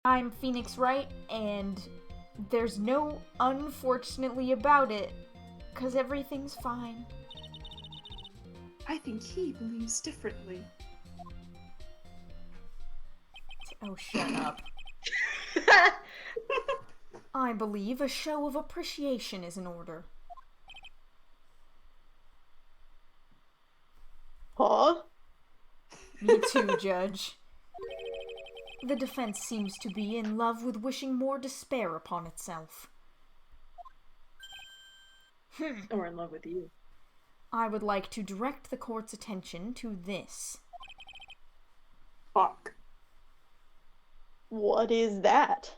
I'm Phoenix Wright, and there's no unfortunately about it, 'cause everything's fine. I think he believes differently. Oh, shut up. I believe a show of appreciation is in order. Huh? Me too, Judge. The defense seems to be in love with wishing more despair upon itself. Or in love with you. I would like to direct the court's attention to this. Fuck. What is that?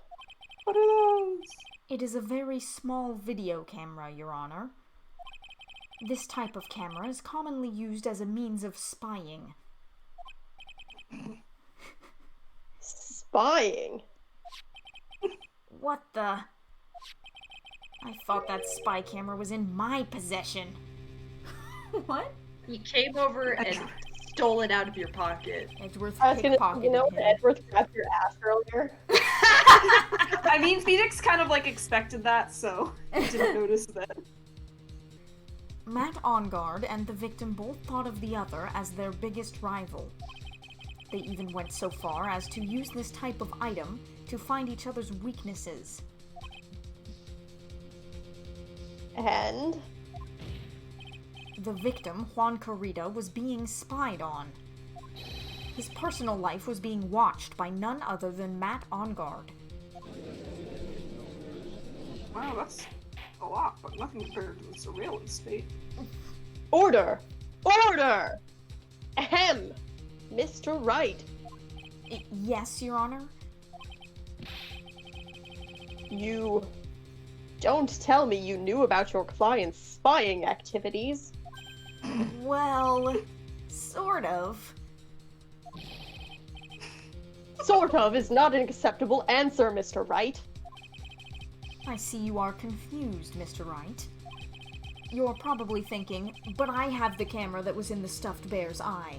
What are those? It is a very small video camera, Your Honor. This type of camera is commonly used as a means of spying. Spying? What the? I thought that spy camera was in my possession. What? He came over and stole it out of your pocket. Edgeworth I was gonna, pickpocketed you know, him. when Edgeworth grabbed your ass earlier. I mean, Phoenix kind of like expected that, so I didn't notice that. Matt Onguard and the victim both thought of the other as their biggest rival. They even went so far as to use this type of item to find each other's weaknesses. And? The victim, Juan Carrita, was being spied on. His personal life was being watched by none other than Matt Onguard. Wow, that's a lot, but nothing compared to the surveillance state. Order! Order! Ahem! Mr. Wright. Yes, Your Honor? You... Don't tell me you knew about your client's spying activities. Well, sort of. Sort of is not an acceptable answer, Mr. Wright. I see you are confused, Mr. Wright. You're probably thinking, but I have the camera that was in the stuffed bear's eye.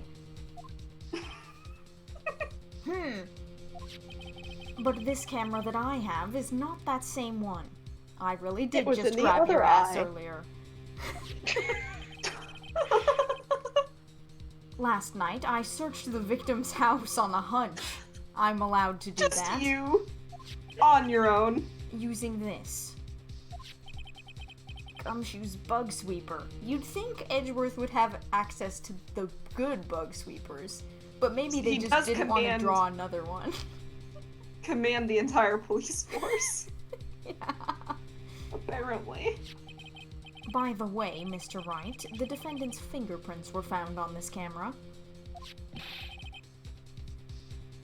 But this camera that I have is not that same one. I really did just grab your ass earlier. Last night, I searched the victim's house on a hunch. I'm allowed to do that. Just you. On your own. Using this. Gumshoe's bug sweeper. You'd think Edgeworth would have access to the good bug sweepers, but maybe they just didn't want to draw another one. Command the entire police force. Yeah. Apparently. By the way, Mr. Wright, the defendant's fingerprints were found on this camera.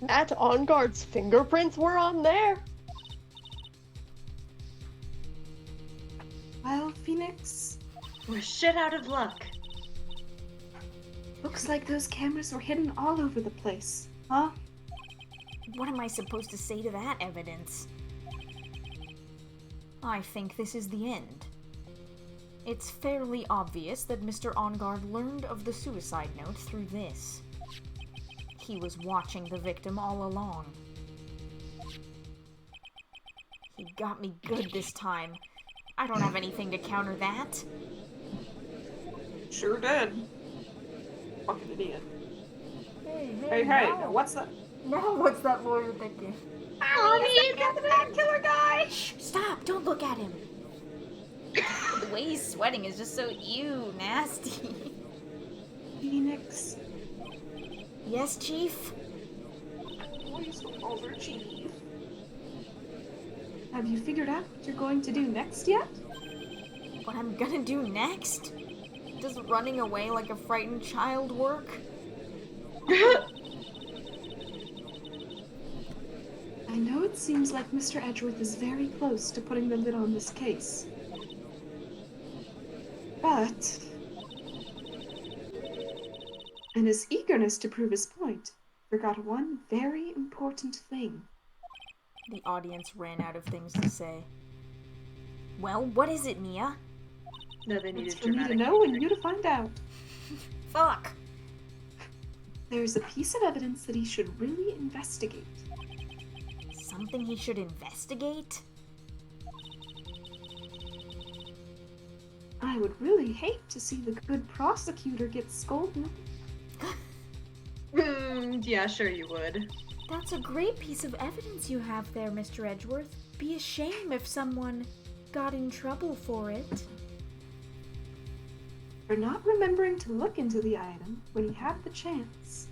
Matt Onguard's fingerprints were on there? Well, Phoenix, We're shit out of luck. looks like those cameras were hidden all over the place, huh? What am I supposed to say to that evidence? I think this is the end. It's fairly obvious that Mr. Onguard learned of the suicide note through this. He was watching the victim all along. He got me good this time. I don't have anything to counter that. Sure did. Fucking idiot. Hey, Hey, now what's that? Now what's that lawyer thinking? Oh, he's the killer guy! Shh, stop! Don't look at him! The way he's sweating is just so nasty. Phoenix. Yes, Chief? Police over, Chief. Have you figured out what you're going to do next yet? What I'm gonna do next? Does running away like a frightened child work? I know it seems like Mr. Edgeworth is very close to putting the lid on this case. But in his eagerness to prove his point, forgot one very important thing. The audience ran out of things to say. Well, what is it, Mia? No, they It's needed for me to dramatic. know and you to find out. Fuck! There's a piece of evidence that he should really investigate. Son something he should investigate? I would really hate to see the good prosecutor get scolded. Yeah, sure you would. That's a great piece of evidence you have there, Mr. Edgeworth. Be a shame if someone got in trouble for it. For not remembering to look into the item when he had the chance.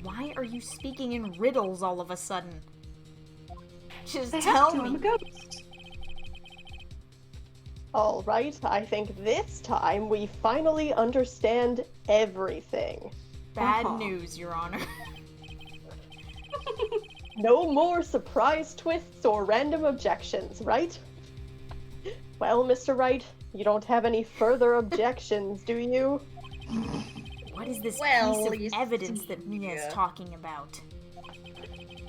Why are you speaking in riddles all of a sudden? Just They tell have to, I'm a me. ghost. All right, I think this time we finally understand everything. Bad Uh-huh. news, Your Honor. No more surprise twists or random objections, right? Well, Mr. Wright, you don't have any further objections, do you? What is this Well, piece you of evidence see, that Mia is yeah. talking about?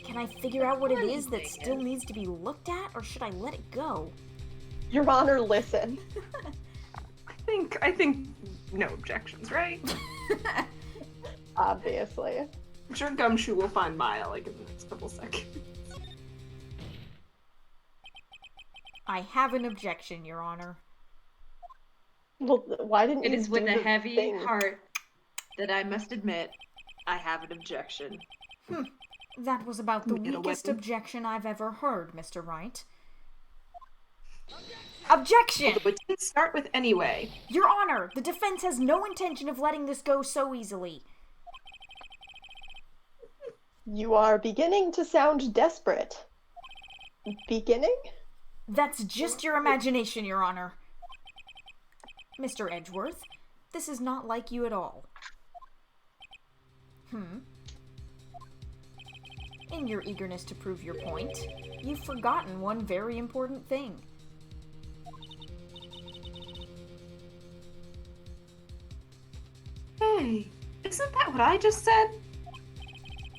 Can I figure out what it is that Funny still thing is- needs to be looked at, or should I let it go? Your Honor, listen. I think no objections, right? Obviously. I'm sure Gumshoe will find Maya like in the next couple seconds. I have an objection, Your Honor. Well, why didn't It you is do with a the heavy thing? heart that I must admit I have an objection. That was about the Get a weakest weapon. objection I've ever heard, Mr. Wright. Objection! Although it didn't start with anyway. Your Honor, the defense has no intention of letting this go so easily. You are beginning to sound desperate. Beginning? That's just your imagination, Your Honor. Mr. Edgeworth, this is not like you at all. In your eagerness to prove your point, you've forgotten one very important thing. Hey, isn't that what I just said?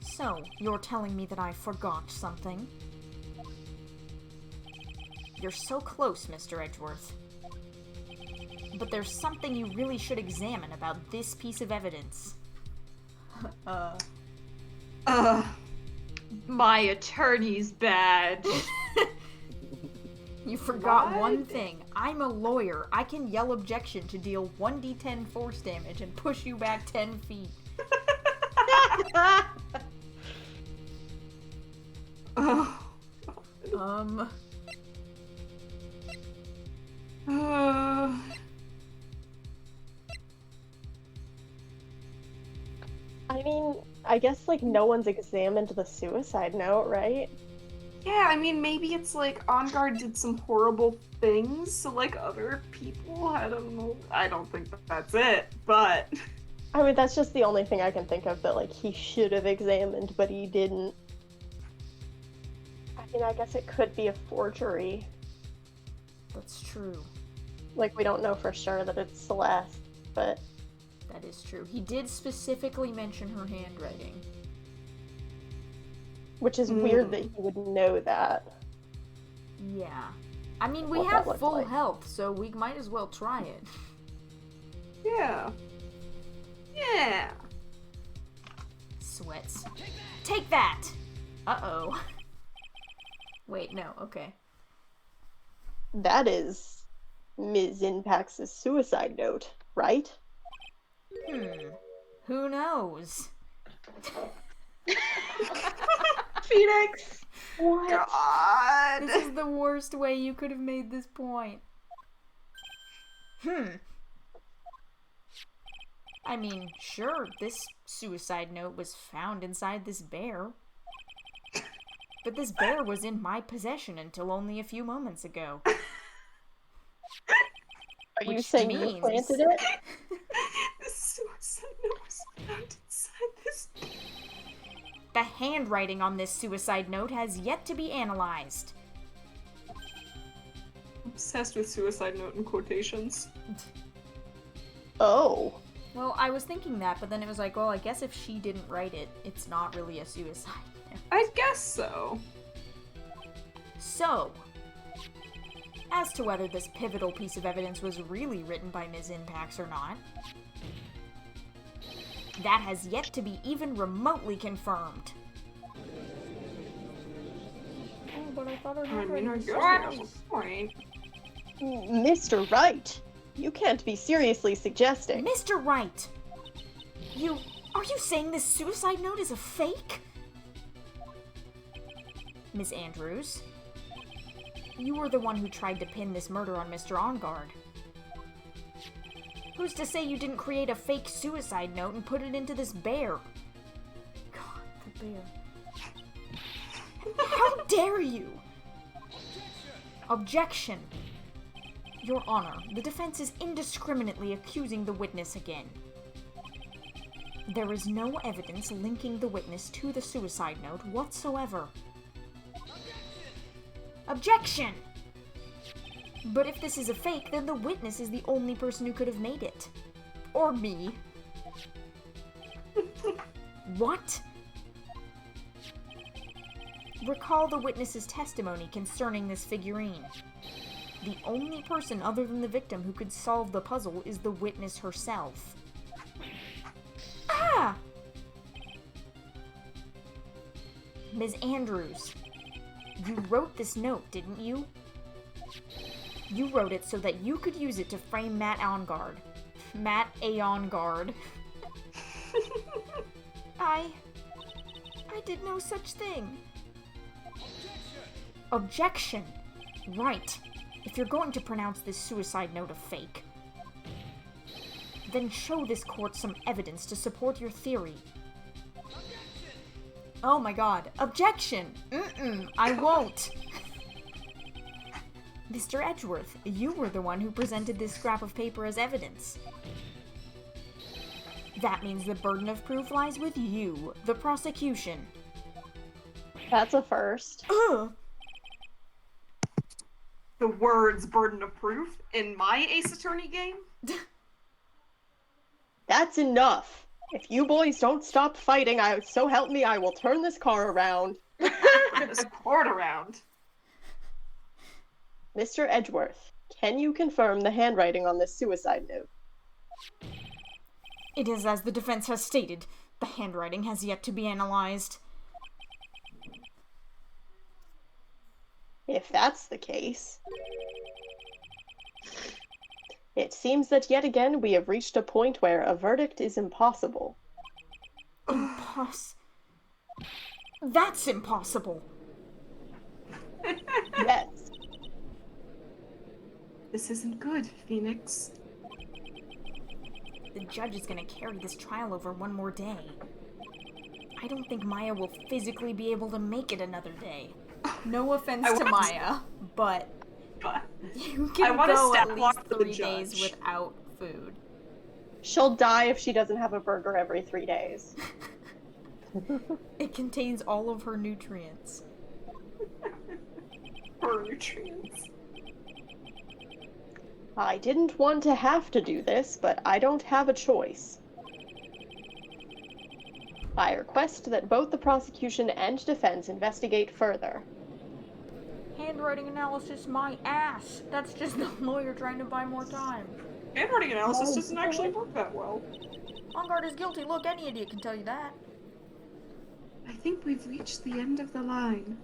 So, you're telling me that I forgot something? You're so close, Mr. Edgeworth. But there's something you really should examine about this piece of evidence. My attorney's badge. You forgot What? one thing. I'm a lawyer. I can yell objection to deal 1d10 force damage and push you back 10 feet. Oh. Uh, I mean, I guess, like, no one's examined the suicide note, right? yeah, I mean, maybe it's like On Guard did some horrible things, so like other people, I don't know. I don't think that's it, but I mean, that's just the only thing I can think of that, like, he should have examined, but he didn't. I mean, I guess it could be a forgery. That's true. Like, we don't know for sure that it's Celeste, but That is true. He did specifically mention her handwriting. which is weird that he would know that. Yeah. I mean, we What that have looks full like. health, so we might as well try it. yeah. Yeah. Sweats. Take that! Uh-oh. Wait, no, okay. That is Ms. Impax's suicide note, right? Who knows? Phoenix! What? God. This is the worst way you could have made this point. I mean, sure, this suicide note was found inside this bear. But this bear was in my possession until only a few moments ago. Are you Which saying you means- planted it? The suicide note was found inside this. The handwriting on this suicide note has yet to be analyzed. Obsessed with suicide note in quotations. Oh. Well, I was thinking that, but then it was like, well, I guess if she didn't write it, it's not really a suicide note. I guess so. So, as to whether this pivotal piece of evidence was really written by Ms. Impax or not, that has yet to be even remotely confirmed. but I thought her I mean, handwriting I was guess so you have nice. a point. Mr. Wright, you can't be seriously suggesting. Mr. Wright! Are you saying this suicide note is a fake? Miss Andrews, you were the one who tried to pin this murder on Mr. OnGuard. Who's to say you didn't create a fake suicide note and put it into this bear? God, the bear. How dare you? Objection! Your Honor, the defense is indiscriminately accusing the witness again. There is no evidence linking the witness to the suicide note whatsoever. Objection! But if this is a fake, then the witness is the only person who could have made it. Or me. What? Recall the witness's testimony concerning this figurine. The only person other than the victim who could solve the puzzle is the witness herself. Ah! Ms. Andrews, you wrote this note, didn't you? You wrote it so that you could use it to frame Matt OnGuard. Matt AonGuard. I did no such thing. Objection! Right. If you're going to pronounce this suicide note a fake, then show this court some evidence to support your theory. Oh my god. Objection! I won't! Mr. Edgeworth, you were the one who presented this scrap of paper as evidence. That means the burden of proof lies with you, the prosecution. That's a first. Ugh! The words burden of proof in my Ace Attorney game? That's enough. If you boys don't stop fighting, so help me, I will turn this car around. Turn this court around. Mr. Edgeworth, can you confirm the handwriting on this suicide note? It is as the defense has stated. The handwriting has yet to be analyzed. If that's the case... It seems that yet again we have reached a point where a verdict is impossible. That's impossible! Yes. This isn't good, Phoenix. The judge is gonna carry this trial over one more day. I don't think Maya will physically be able to make it another day. No offense to Maya, but you can go at least 3 days without food. She'll die if she doesn't have a burger every 3 days. It contains all of her nutrients. Her nutrients. I didn't want to have to do this, but I don't have a choice. I request that both the prosecution and defense investigate further. Handwriting analysis, my ass! That's just the lawyer trying to buy more time. Handwriting analysis doesn't actually work that well. OnGuard is guilty. Look, any idiot can tell you that. I think we've reached the end of the line.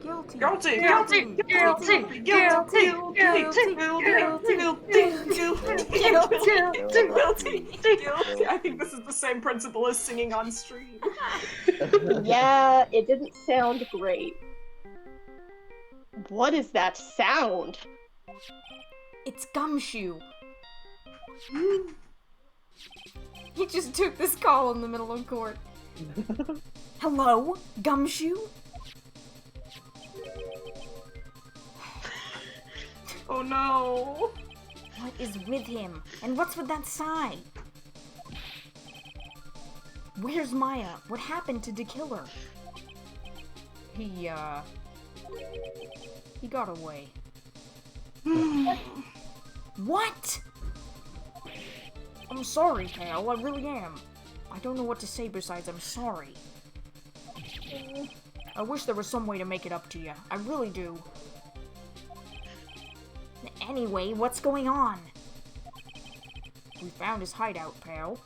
Guilty. Guilty! Guilty. Guilty! Guilty! Guilty! Guilty! I think this is the same principal as singing on stream. Yeah, it didn't sound great. What is that sound? It's Gumshoe. He just took this call in the middle of court. Hello, Gumshoe? Oh no! What is with him? And what's with that sigh? Where's Maya? What happened to killer? He got away. What? I'm sorry, pal. I really am. I don't know what to say besides I'm sorry. I wish there was some way to make it up to you. I really do. Anyway, what's going on? We found his hideout, pal.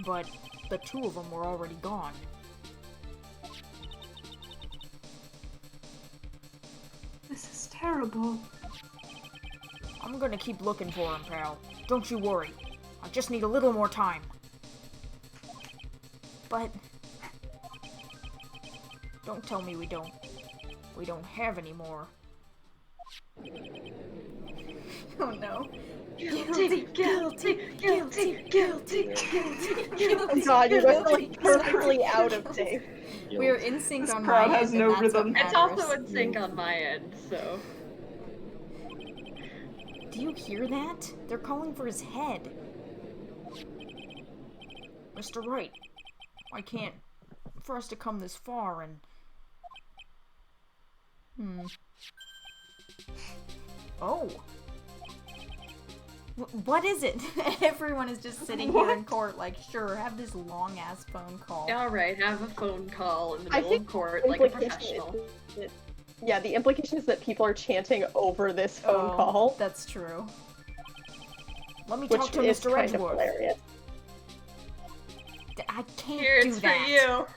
But the two of them were already gone. horrible. I'm gonna keep looking for him, pal. Don't you worry. I just need a little more time. But... don't tell me we don't have any more. Oh no. Guilty, guilty, guilty, guilty, guilty. Oh god, you guys are like perfectly out of sync. We're in sync This on crowd my has end, no and that's what rhythm. It's matters. also in sync on my end, so. Do you hear that? They're calling for his head. Mr. Wright, I can't... for us to come this far and... Oh. What is it? Everyone is just sitting here in court like, sure, have this long-ass phone call. Alright, have a phone call in the I middle of think court the like a implication professional. is that- yeah, the implication is that people are chanting over this phone call, That's true. Let me which talk to is Mr. kind of Edgeworth. hilarious. I can't Here, do it's that.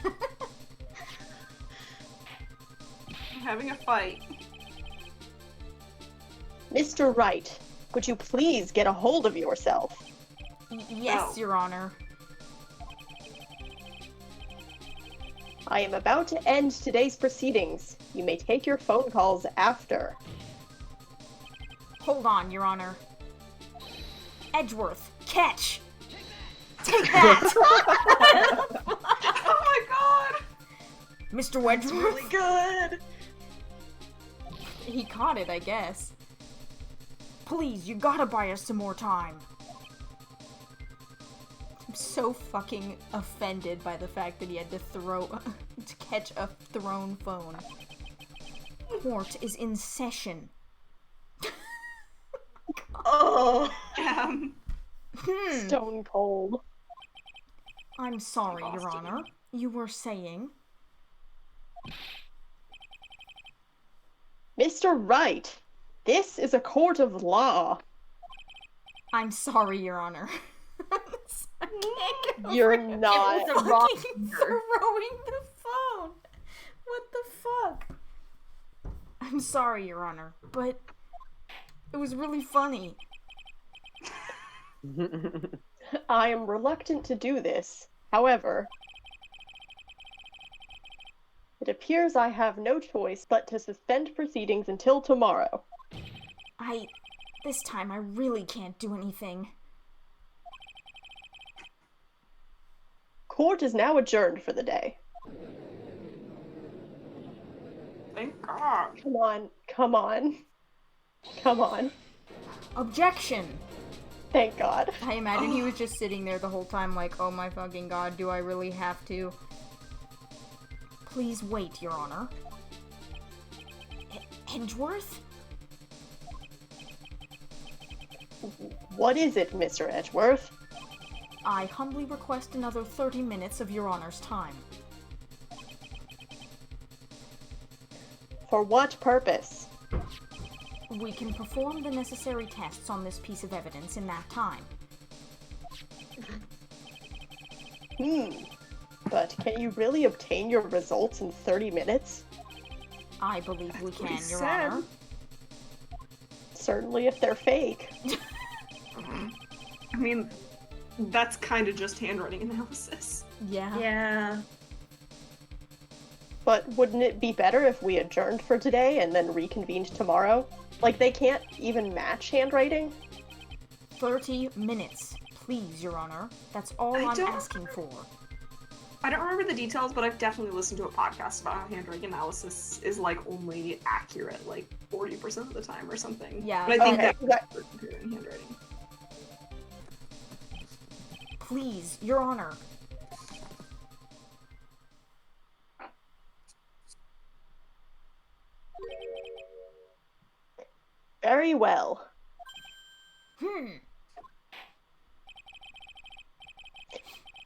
for you. I'm having a fight. Mr. Wright, would you please get a hold of yourself? Yes, No. Your Honor. I am about to end today's proceedings. You may take your phone calls after. Hold on, Your Honor. Edgeworth, catch! Take that! Oh my god! Mr. Wedgeworth? Really good. He caught it, I guess. Please, you gotta buy us some more time. I'm so fucking offended by the fact that he had to to catch a thrown phone. Court is in session. Oh. Stone cold. I'm sorry, Your Boston. Honor. You were saying? Mr. Wright, this is a court of law. I'm sorry, Your Honor. I can't get over You're it. not. It was a wrong Fucking number. throwing the phone. What the fuck? I'm sorry, Your Honor, but it was really funny. I am reluctant to do this. However, it appears I have no choice but to suspend proceedings until tomorrow. This time I really can't do anything. Court is now adjourned for the day. Thank god. Come on, come on. Come on. Objection! Thank God. I imagine he was just sitting there the whole time like, oh my fucking god, do I really have to? Please wait, Your Honor. Edgeworth? What is it, Mr. Edgeworth? I humbly request another 30 minutes of Your Honor's time. For what purpose? We can perform the necessary tests on this piece of evidence in that time. But can you really obtain your results in 30 minutes? I believe we what can, he Your said. Honor. Certainly if they're fake. I mean, that's kind of just handwriting analysis. Yeah. Yeah. But wouldn't it be better if we adjourned for today and then reconvened tomorrow? Like, they can't even match handwriting? 30 minutes, please, Your Honor. That's all I I'm don't asking for. I don't remember the details, but I've definitely listened to a podcast about how handwriting analysis is like only accurate like 40% of the time or something. Yeah, But I think okay, that's for comparing handwriting. Please, Your Honor. Very well.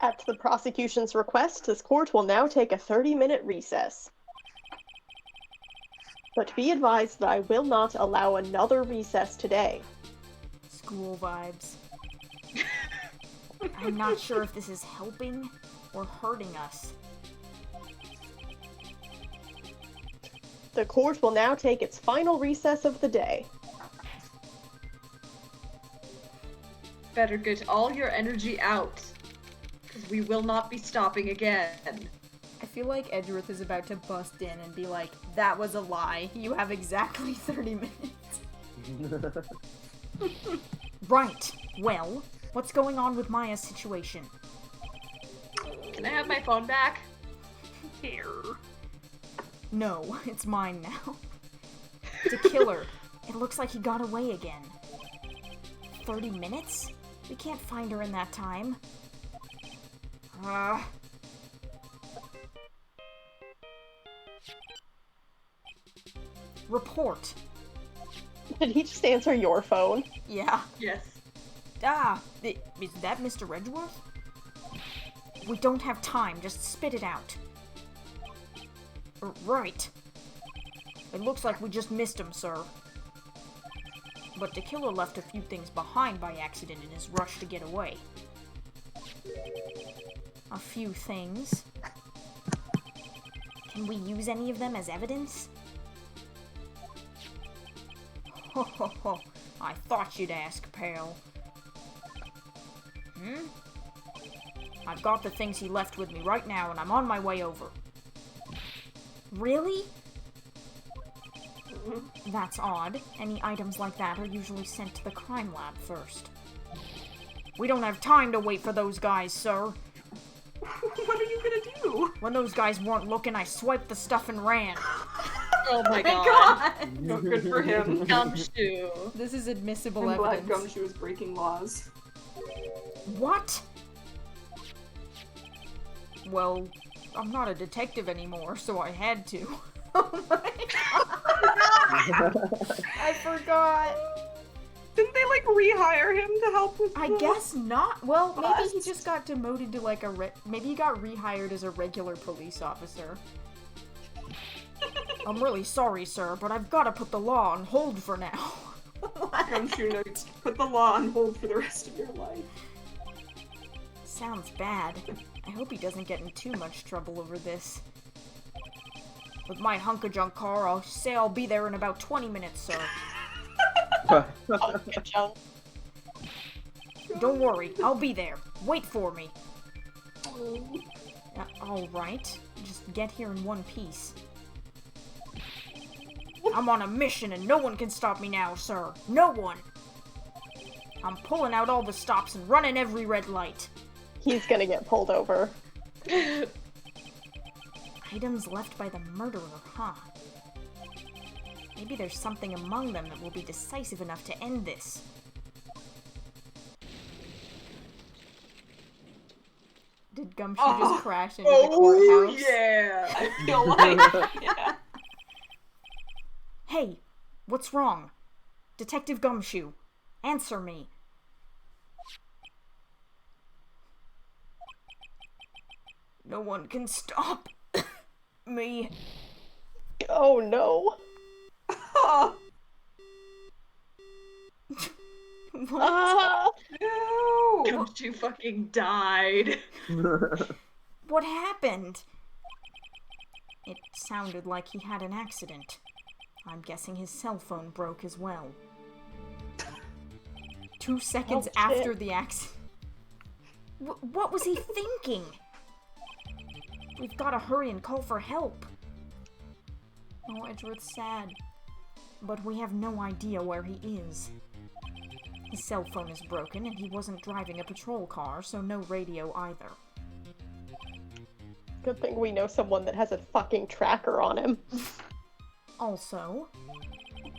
At the prosecution's request, this court will now take a 30-minute recess. But be advised that I will not allow another recess today. School vibes. I'm not sure if this is helping or hurting us. The court will now take its final recess of the day. Better get all your energy out, because we will not be stopping again. I feel like Edgeworth is about to bust in and be like, that was a lie. You have exactly 30 minutes. Right. Well, what's going on with Maya's situation? Can I have my phone back? Here. No, it's mine now. The killer. It looks like he got away again. 30 minutes? We can't find her in that time. Report. Did he just answer your phone? Yeah. Yes. Is that Mr. Edgeworth? We don't have time, just spit it out. Right. It looks like we just missed him, sir. But the killer left a few things behind by accident in his rush to get away. A few things. Can we use any of them as evidence? Ho ho ho. I thought you'd ask, pal. I've got the things he left with me right now, and I'm on my way over. Really? That's odd. Any items like that are usually sent to the crime lab first. We don't have time to wait for those guys, sir. What are you gonna do? When those guys weren't looking, I swiped the stuff and ran. Oh my god. No, good for him. Gumshoe. This is admissible I'm glad evidence. Gumshoe is breaking laws. What? Well, I'm not a detective anymore, so I had to. Oh my god! I forgot. Didn't they, like, rehire him to help with I the guess not. Well, maybe he bust? just got demoted to like maybe he got rehired as a regular police officer. I'm really sorry, sir, but I've got to put the law on hold for now. What? Gumshoe notes, put the law on hold for the rest of your life. Sounds bad. I hope he doesn't get in too much trouble over this. With my hunk-of-junk car, I'll say I'll be there in about 20 minutes, sir. Junk. Don't worry, I'll be there. Wait for me. Alright. Just get here in one piece. I'm on a mission and no one can stop me now, sir. No one! I'm pulling out all the stops and running every red light. He's gonna get pulled over. Items left by the murderer, huh? Maybe there's something among them that will be decisive enough to end this. Did Gumshoe just crash into the courthouse? Yeah. I feel like, yeah. Hey, what's wrong? Detective Gumshoe, answer me. No one can stop me. Oh no. What? No! Gumshoe fucking died. What happened? It sounded like he had an accident. I'm guessing his cell phone broke as well. 2 seconds Oh, shit. after the accident. What was he thinking? We've got to hurry and call for help. Oh, Edgeworth's sad. But we have no idea where he is. His cell phone is broken, and he wasn't driving a patrol car, so no radio either. Good thing we know someone that has a fucking tracker on him. Also,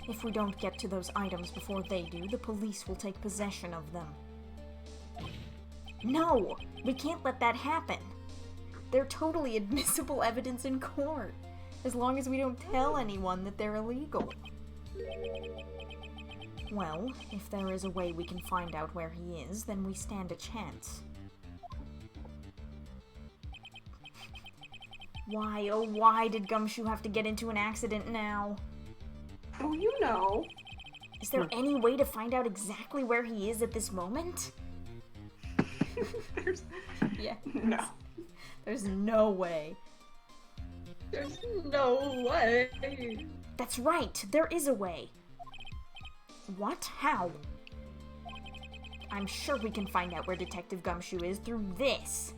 if we don't get to those items before they do, the police will take possession of them. No! We can't let that happen! They're totally admissible evidence in court, as long as we don't tell anyone that they're illegal. Well, if there is a way we can find out where he is, then we stand a chance. Why, oh why did Gumshoe have to get into an accident now? Oh, you know. Is there any way to find out exactly where he is at this moment? There's Yeah. no. There's no way. There's no way. That's right, there is a way. What? How? I'm sure we can find out where Detective Gumshoe is through this.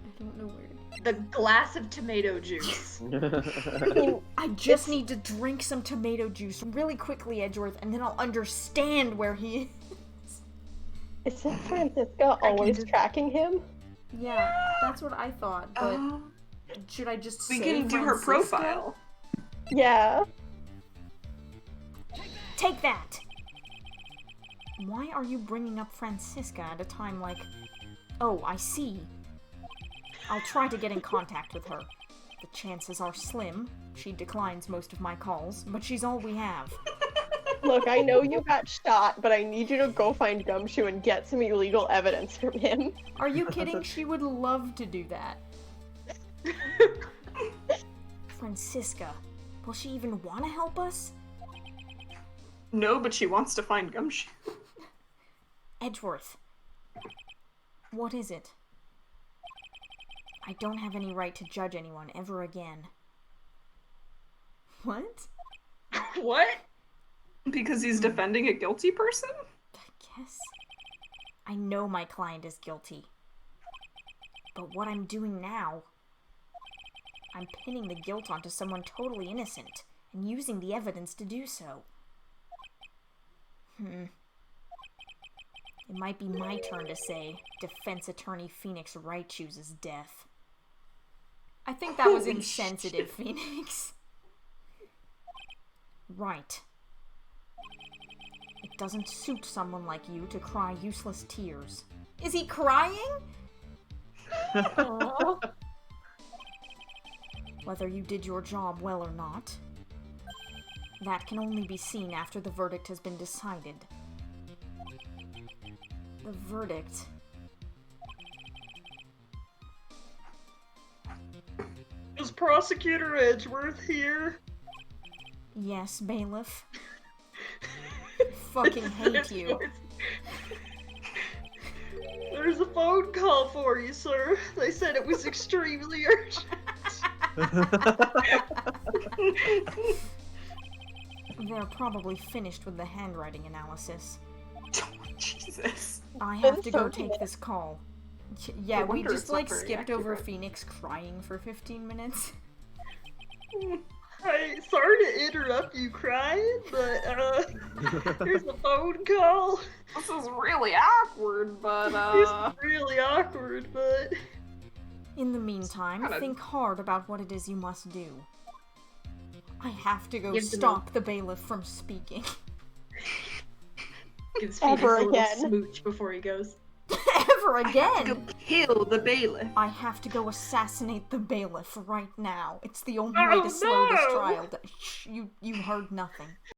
I don't know where. The glass of tomato juice. I just need to drink some tomato juice really quickly, Edgeworth, and then I'll understand where he is. Isn't Franziska always tracking him? Yeah, that's what I thought, but should I just We say can do her Franziska? profile. Yeah. Take that! Why are you bringing up Franziska at a time like... Oh, I see. I'll try to get in contact with her. The chances are slim. She declines most of my calls, but she's all we have. Look, I know you got shot, but I need you to go find Gumshoe and get some illegal evidence from him. Are you kidding? She would love to do that. Franziska, will she even want to help us? No, but she wants to find Gumshoe. Edgeworth. What is it? I don't have any right to judge anyone ever again. What? What? Because he's defending a guilty person? I guess. I know my client is guilty. But what I'm doing now... I'm pinning the guilt onto someone totally innocent, and using the evidence to do so. It might be my turn to say, Defense Attorney Phoenix Wright chooses death. I think that was Holy insensitive, shit. Phoenix. Right. It doesn't suit someone like you to cry useless tears. Is he crying? Aw. Whether you did your job well or not, that can only be seen after the verdict has been decided. The verdict... Is Prosecutor Edgeworth here? Yes, bailiff. Fucking hate you. There's a phone call for you, sir. They said it was extremely urgent. They're probably finished with the handwriting analysis. Jesus. I have to go so take cute. this call. Yeah, No we wonder just it's not like very skipped over accurate. Phoenix crying for 15 minutes. Hi, sorry to interrupt you crying, but here's a phone call. This is really awkward, but It's really awkward, but In the meantime, Kinda- think hard about what it is you must do. I have to go Give them stop the bailiff from speaking. gives Phoenix Ever a little again. smooch before he goes. Ever go again! kill the bailiff. I have to go assassinate the bailiff right now. It's the only Oh, way to slow this no! trial down. Shh, you heard nothing.